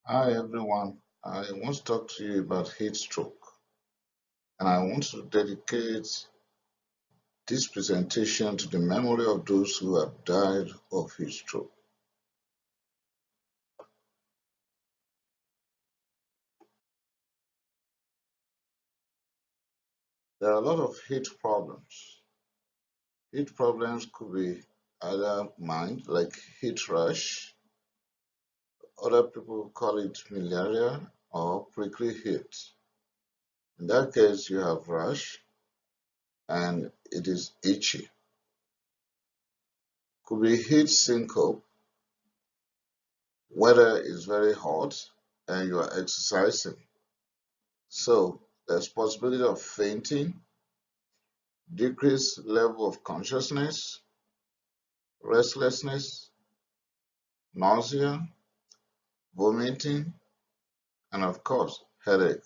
Hi everyone, I want to talk to you about heat stroke, and I want to dedicate this presentation to the memory of those who have died of heat stroke. There are a lot of heat problems. Heat problems could be either mild, like heat rash, other people call it malaria, or prickly heat. In that case, you have rash and it is itchy. Could be heat syncope, weather is very hot and you are exercising. So there's possibility of fainting, decreased level of consciousness, restlessness, nausea, vomiting, and of course, headache.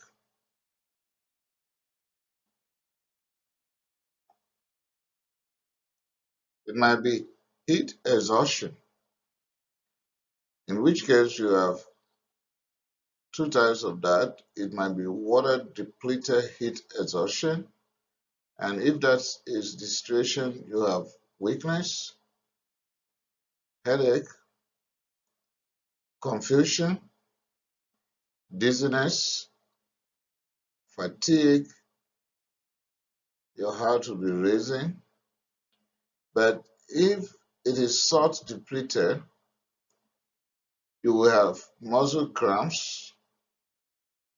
It might be heat exhaustion, in which case you have two types of that. It might be water depleted heat exhaustion, and if that is the situation, you have weakness, headache, confusion, dizziness, fatigue, your heart will be racing. But if it is salt depleted, you will have muscle cramps,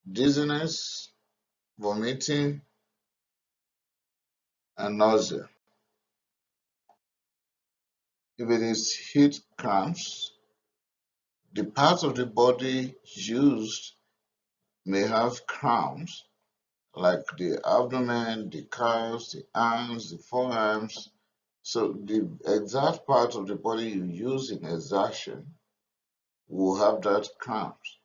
dizziness, vomiting, and nausea. If it is heat cramps, the part of the body used may have cramps, like the abdomen, the calves, the arms, the forearms. So the exact part of the body you use in exertion will have that cramps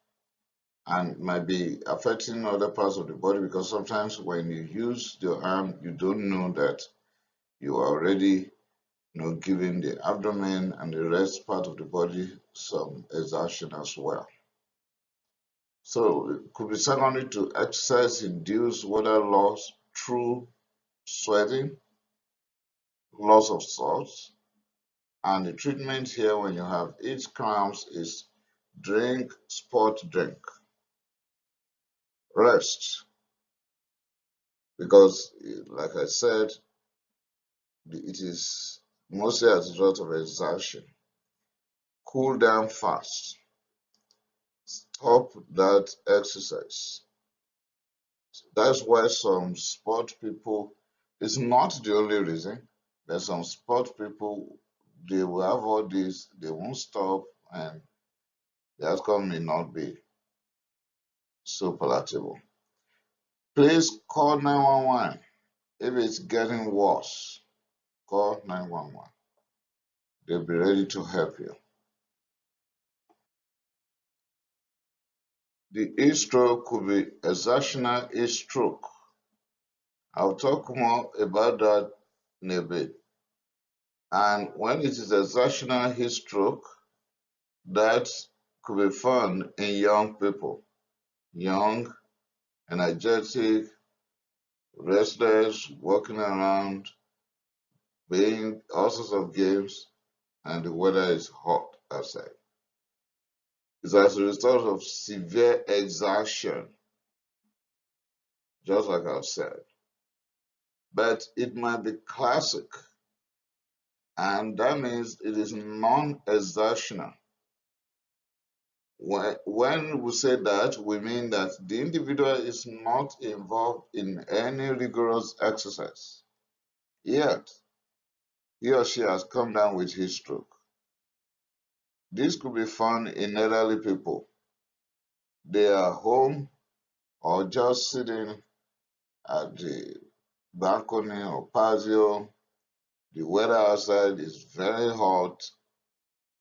and might be affecting other parts of the body, because sometimes when you use your arm, you don't know that you are already giving the abdomen and the rest part of the body some exertion as well. So it could be secondary to exercise-induced water loss through sweating, loss of salts, and the treatment here when you have heat cramps is drink sport drink, rest, because like I said, it is mostly as a result of exertion. Cool down fast. Stop that exercise. That's why some sport people, it's not the only reason. There's some sport people, they will have all this, they won't stop, and the outcome may not be so palatable. Please call 911 if it's getting worse. Call 911. They'll be ready to help you. The heat stroke could be exertional heat stroke. I'll talk more about that in a bit. And when it is exertional heat stroke, that could be found in young people. Young, energetic, restless, walking around, playing all sorts of games, and the weather is hot outside. It's as a result of severe exertion, just like I've said. But it might be classic, and that means it is non-exertional. When we say that, we mean that the individual is not involved in any rigorous exercise, yet he or she has come down with heat stroke. This could be found in elderly people. They are home or just sitting at the balcony or patio. The weather outside is very hot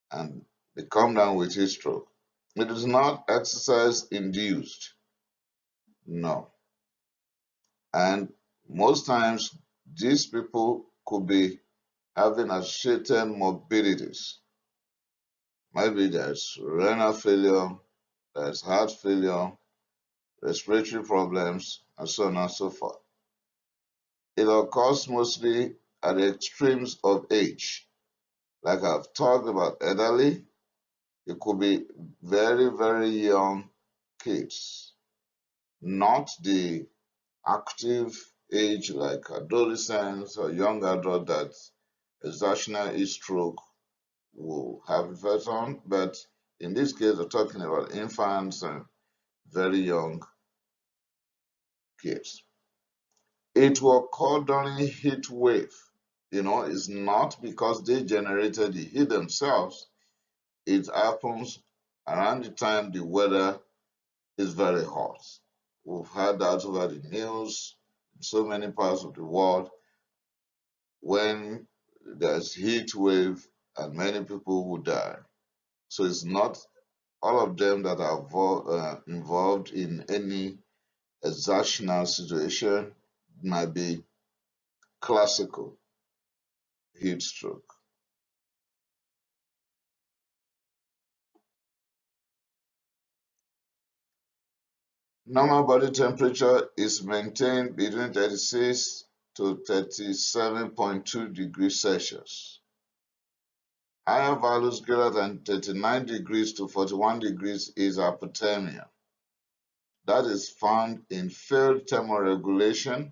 and they come down with heat stroke. It is not exercise induced, no. And most times, these people could be having associated morbidities. Maybe there's renal failure, there's heart failure, respiratory problems, and so on and so forth. It occurs mostly at the extremes of age. Like I've talked about elderly, it could be very, very young kids, not the active age like adolescents or young adult that exertional heat stroke will have effect on. But in this case, we're talking about infants and very young kids. It will occur during heat wave. It's not because they generated the heat themselves. It happens around the time the weather is very hot. We've had that over the news in so many parts of the world when there's heat wave and many people will die. So it's not all of them that are involved in any exertional situation might be classical heat stroke. Normal body temperature is maintained between 36 to 37.2 degrees Celsius. Higher values greater than 39 degrees to 41 degrees is hyperthermia. That is found in failed thermoregulation,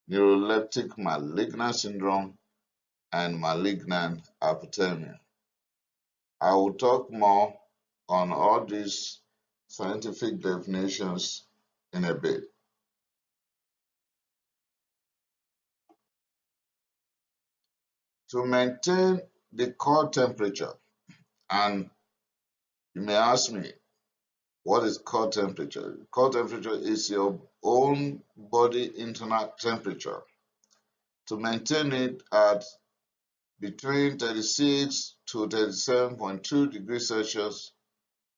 neuroleptic malignant syndrome, and malignant hyperthermia. I will talk more on all these scientific definitions in a bit. To maintain the core temperature, and you may ask me, what is core temperature? Core temperature is your own body internal temperature. To maintain it at between 36 to 37.2 degrees Celsius,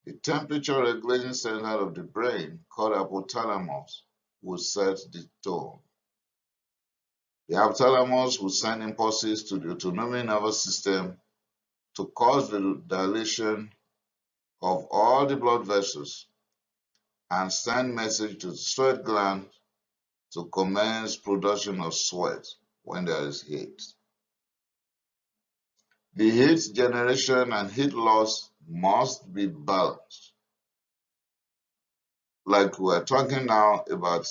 the temperature regulating center of the brain, called hypothalamus, will set the tone. The hypothalamus will send impulses to the autonomic nervous system to cause the dilation of all the blood vessels and send message to the sweat gland to commence production of sweat when there is heat. The heat generation and heat loss must be balanced. Like we're talking now about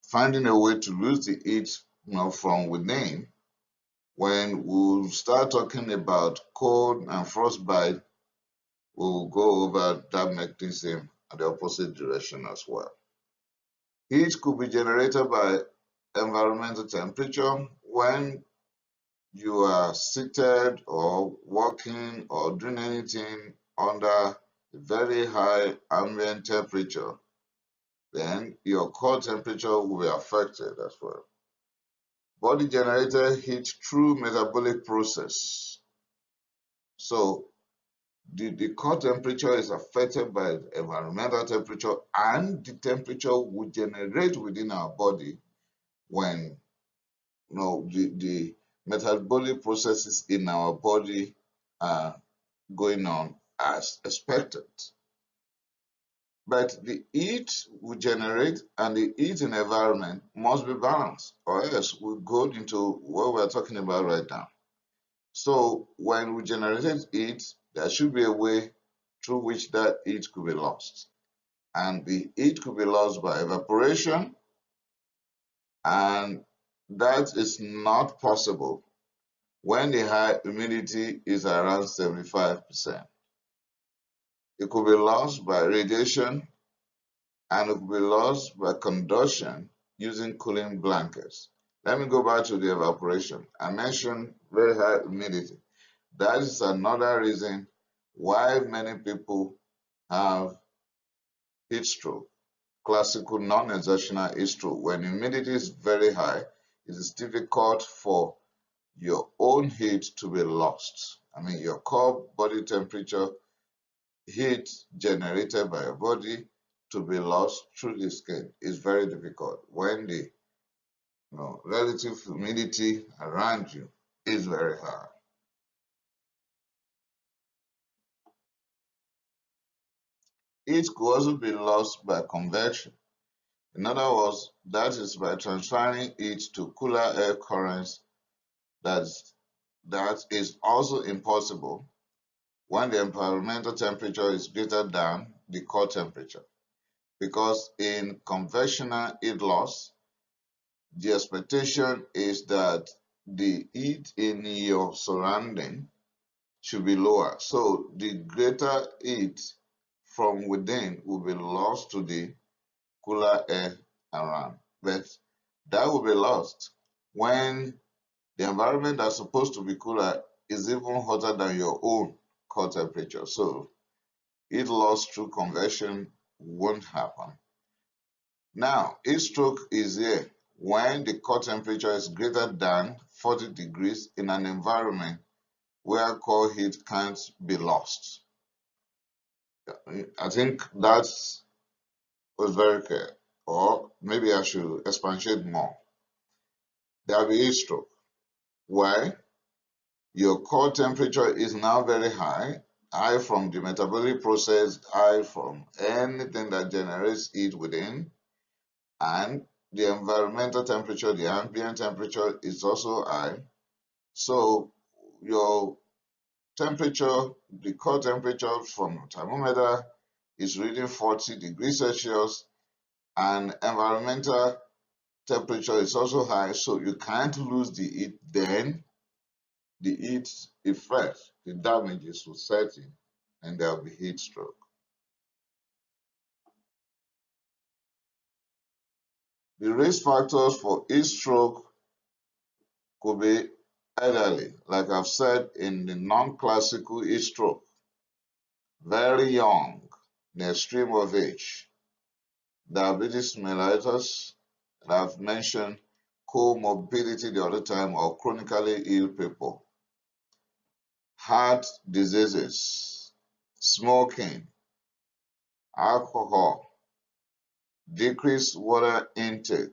finding a way to lose the heat from within. When we start talking about cold and frostbite, we'll go over that mechanism at the opposite direction as well. Heat could be generated by environmental temperature when you are seated or walking or doing anything under a very high ambient temperature, then your core temperature will be affected as well. Body generated heat through metabolic process. So the core temperature is affected by the environmental temperature, and the temperature we generate within our body when the metabolic processes in our body are going on as expected. But the heat we generate and the heat in environment must be balanced, or else we go into what we're talking about right now. So when we generate heat, there should be a way through which that heat could be lost. And the heat could be lost by evaporation, and that is not possible when the high humidity is around 75%. It could be lost by radiation, and it could be lost by conduction using cooling blankets. Let me go back to the evaporation. I mentioned very high humidity. That is another reason why many people have heat stroke, classical non-exertional heat stroke. When humidity is very high, it is difficult for your own heat to be lost. I mean, your core body temperature heat generated by your body to be lost through the skin is very difficult when the relative humidity around you is very high. Heat could also be lost by convection. In other words, that is by transferring heat to cooler air currents. That is also impossible when the environmental temperature is greater than the core temperature. Because in convectional heat loss, the expectation is that the heat in your surrounding should be lower. So the greater heat from within will be lost to the cooler air around. But that will be lost when the environment that's supposed to be cooler is even hotter than your own core temperature. So heat loss through convection won't happen. Now, heat stroke is here when the core temperature is greater than 40 degrees in an environment where core heat can't be lost. I think that was very clear. Or maybe I should expatiate more. There will be heat stroke. Why? Your core temperature is now very high, high from the metabolic process, high from anything that generates heat within, and the environmental temperature, the ambient temperature is also high. So your temperature, the core temperature from thermometer is reading 40 degrees Celsius, and environmental temperature is also high, so you can't lose the heat. Then the heat effect, the damages will set in, and there will be heat stroke. The risk factors for heat stroke could be elderly, like I've said in the non-classical heat stroke, very young, the extreme of age, diabetes mellitus, that I've mentioned, comorbidity the other time, or chronically ill people, heart diseases, smoking, alcohol, decreased water intake,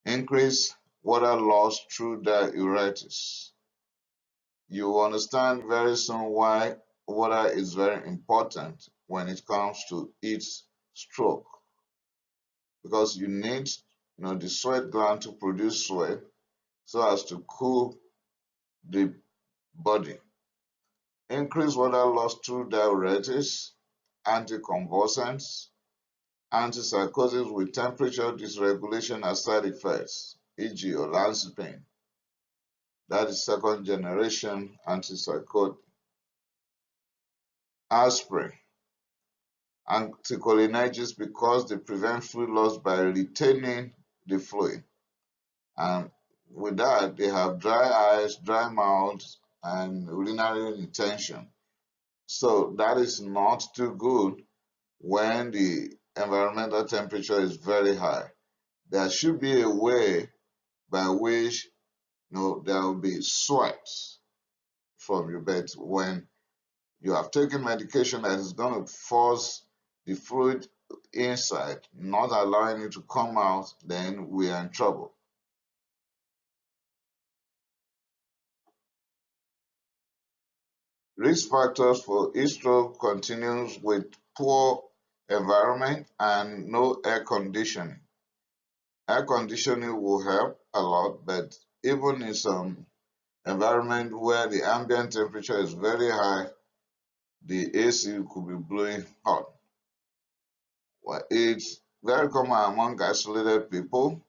increased water loss through diuretics. You will understand very soon why water is very important when it comes to heat stroke, because you need the sweat gland to produce sweat so as to cool the body. Increased water loss through diuretics, anticonvulsants, antipsychotics with temperature dysregulation as side effects, e.g. olanzapine. That is second generation antipsychotic. Aspirin, anticholinergics, because they prevent fluid loss by retaining the fluid. And with that, they have dry eyes, dry mouths, and urinary retention. So that is not too good when the environmental temperature is very high. There should be a way by which there will be sweat from your bed when you have taken medication that is going to force the fluid inside, not allowing it to come out, then we are in trouble. Risk factors for heat stroke continues with poor environment and no air conditioning. Air conditioning will help a lot, but even in some environment where the ambient temperature is very high, the AC could be blowing hot. Well, it's very common among isolated people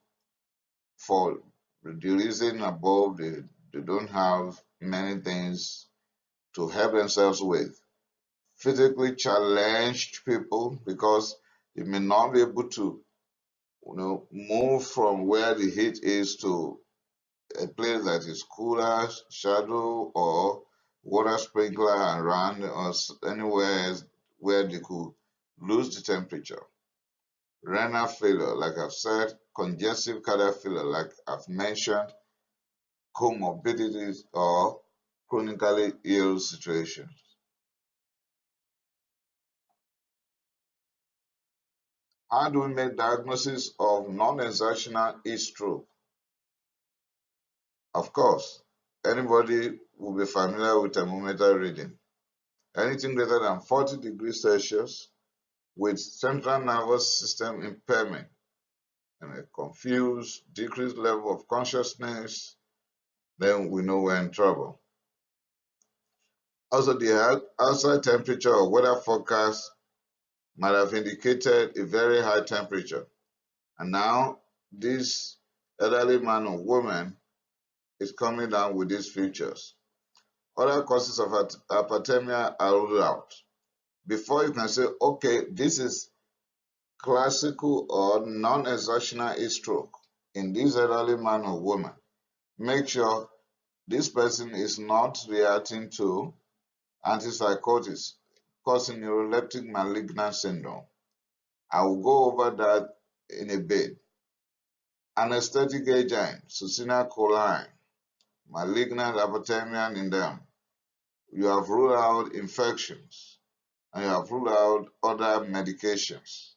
for the reason above, they don't have many things to help themselves with. Physically challenged people, because you may not be able to move from where the heat is to a place that is cooler, shadow, or water sprinkler around, or anywhere where they could lose the temperature. Renal failure, like I've said, congestive cardiac failure, like I've mentioned, comorbidities, or chronically ill situations. How do we make diagnosis of non-exertional heat stroke? Of course, anybody will be familiar with thermometer reading. anything greater than 40 degrees Celsius with central nervous system impairment and a confused, decreased level of consciousness, then we know we're in trouble. Also, the outside temperature or weather forecast might have indicated a very high temperature. And now this elderly man or woman is coming down with these features. Other causes of hyperthermia are ruled out. Before you can say, okay, this is classical or non-exertional heat stroke in this elderly man or woman, make sure this person is not reacting to antipsychotics causing neuroleptic malignant syndrome. I will go over that in a bit. Anesthetic agent, succinylcholine, malignant hyperthermia in them. You have ruled out infections and you have ruled out other medications.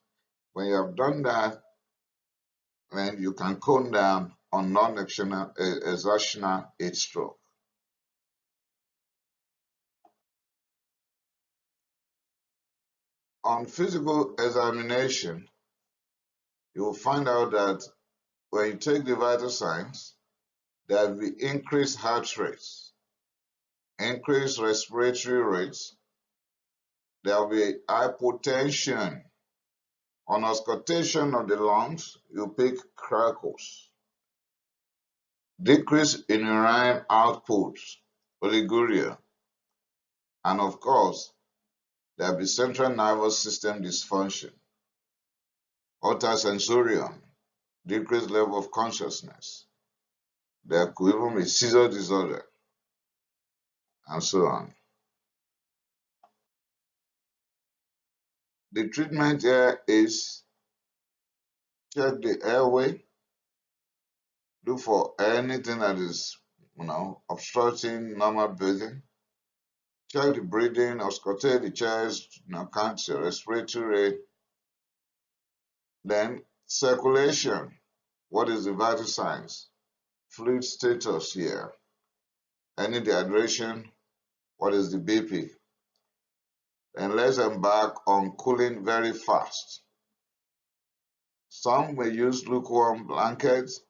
When you have done that, then you can cone down on non-exertional heat stroke. On physical examination, you will find out that when you take the vital signs, there will be increased heart rates, increased respiratory rates, there will be hypotension. On auscultation of the lungs, you pick crackles. Decrease in urine output, oliguria, and of course, there will be central nervous system dysfunction, autosensorium, decreased level of consciousness. There could even be seizure disorder, and so on. The treatment here is check the airway, look for anything that is, obstructing normal breathing. Check the breathing, auscultate the chest, count your respiratory rate. Then circulation. What is the vital signs? Fluid status here. Any dehydration? What is the BP? Then let's embark on cooling very fast. Some may use lukewarm blankets.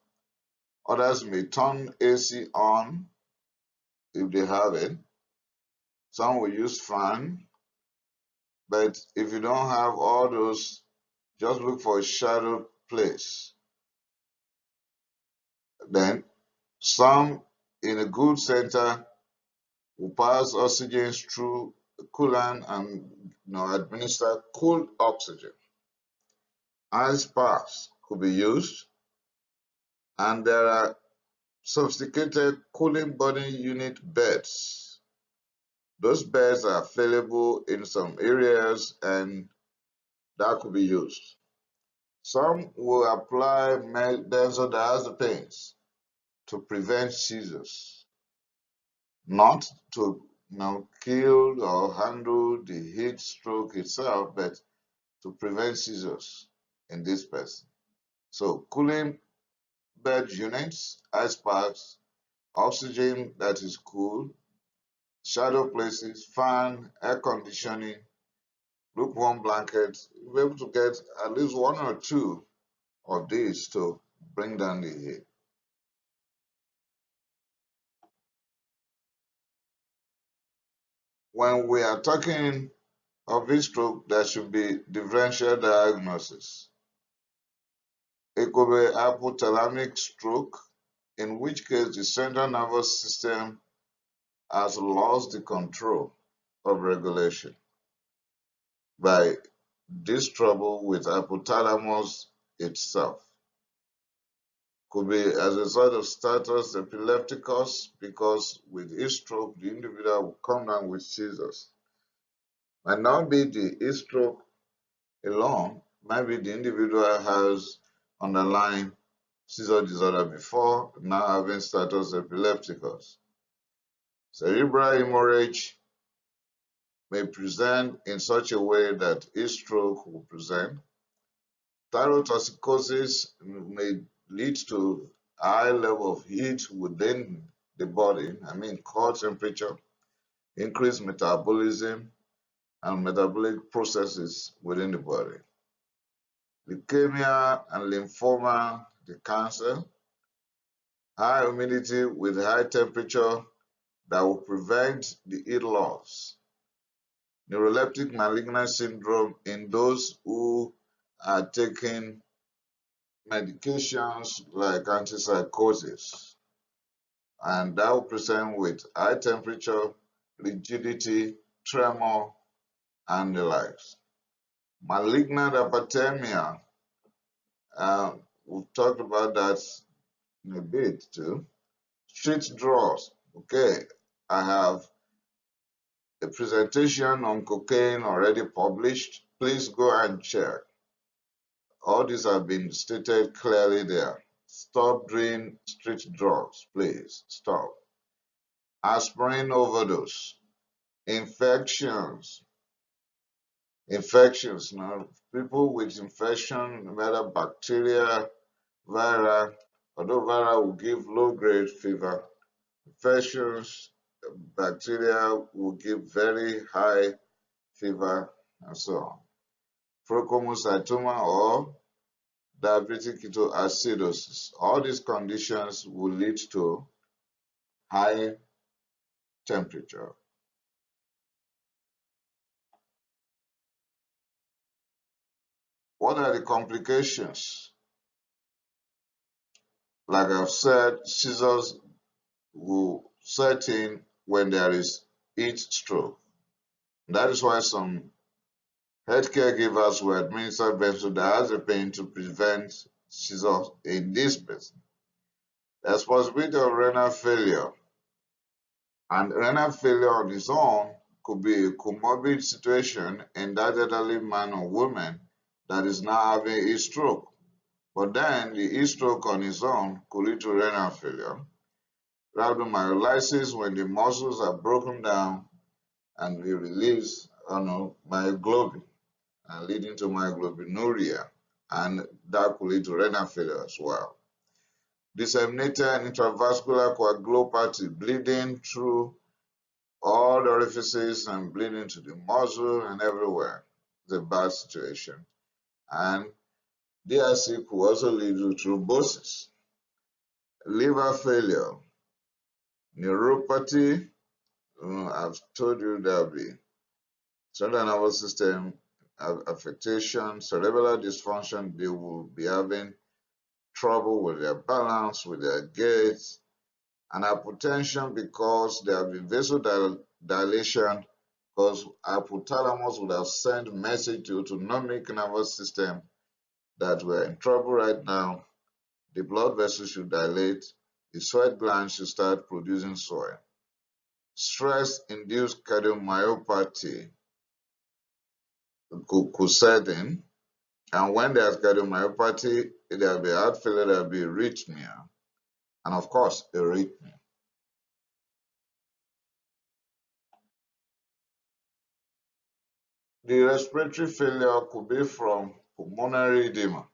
Others may turn AC on if they have it. Some will use fan. But if you don't have all those, just look for a shadowed place. Then some in a good center will pass oxygen through the coolant and administer cooled oxygen. Ice packs could be used, and there are sophisticated cooling body unit beds. Those beds are available in some areas and that could be used. Some will apply benzodiazepines to prevent seizures, not to kill or handle the heat stroke itself, but to prevent seizures in this person. So cooling bed units, ice packs, oxygen that is cool, shadow places, fan, air conditioning, lukewarm blankets, you'll be able to get at least one or two of these to bring down the heat. When we are talking of heat stroke, there should be differential diagnosis. It could be hypothalamic stroke, in which case the central nervous system has lost the control of regulation by this trouble with hypothalamus itself. Could be as a result of status epilepticus, because with heat stroke, the individual will come down with seizures. Might not be the heat stroke alone, maybe the individual has underlying seizure disorder before, now having status epilepticus. Cerebral hemorrhage may present in such a way that heat stroke will present. Thyrotoxicosis may lead to high level of heat within the body, core temperature, increased metabolism, and metabolic processes within the body. Leukemia and lymphoma, the cancer. High humidity with high temperature that will prevent the heat loss. Neuroleptic malignant syndrome in those who are taking medications like antipsychotics, and that will present with high temperature, rigidity, tremor, and the likes. Malignant hyperthermia, we've talked about that in a bit too. Street draws. Okay, I have a presentation on cocaine already published. Please go and check. All these have been stated clearly there. Stop doing street drugs, please. Stop. Aspirin overdose. Infections. Infections. Now, people with infection, whether bacteria, viral, although viral will give low-grade fever, infections, bacteria will give very high fever, and so on. Pheochromocytoma or diabetic ketoacidosis. All these conditions will lead to high temperature. What are the complications? Like I've said, seizures will set in when there is heat stroke. That is why some healthcare givers will administer benzodiazepine to prevent seizures in this person. There's possibility of renal failure, and renal failure on its own could be a comorbid situation in that elderly man or woman that is now having a stroke. But then the heat stroke on its own could lead to renal failure. Rhabdomyolysis, when the muscles are broken down and we release myoglobin, leading to myoglobinuria, and that could lead to renal failure as well. Disseminated intravascular coagulopathy, bleeding through all the orifices and bleeding to the muscle and everywhere. It's a bad situation. And DIC could also lead to thrombosis. Liver failure, neuropathy, I've told you there'll be central nervous system affectation, cerebral dysfunction, they will be having trouble with their balance, with their gait, and hypotension because there have been vasodilation, because hypothalamus would have sent a message to autonomic nervous system that we're in trouble right now. The blood vessels should dilate, the sweat glands should start producing soil. Stress-induced cardiomyopathy could set in, and when there's cardiomyopathy, there will be heart failure, there will be arrhythmia, and of course, arrhythmia. The respiratory failure could be from pulmonary edema.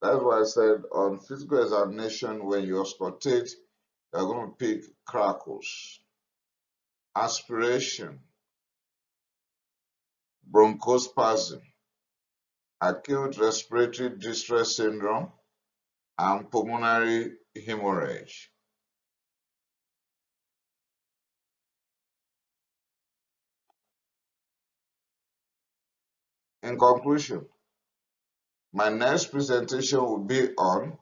That's why I said on physical examination, when you auscultate, you're going to pick crackles. Aspiration, bronchospasm, acute respiratory distress syndrome, and pulmonary hemorrhage. In conclusion, my next presentation will be on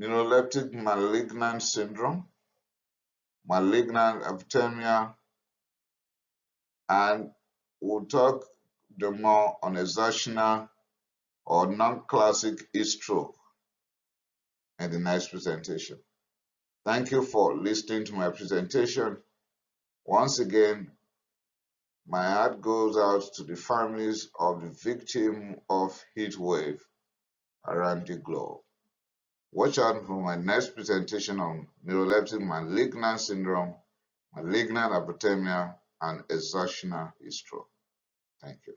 neuroleptic malignant syndrome, malignant hyperthermia, and we'll talk more on exertional or non-classic heat stroke in the next presentation. Thank you for listening to my presentation. Once again, my heart goes out to the families of the victim of heat wave around the globe. Watch out for my next presentation on neuroleptic malignant syndrome, malignant hyperthermia, and exertional heat stroke. Thank you.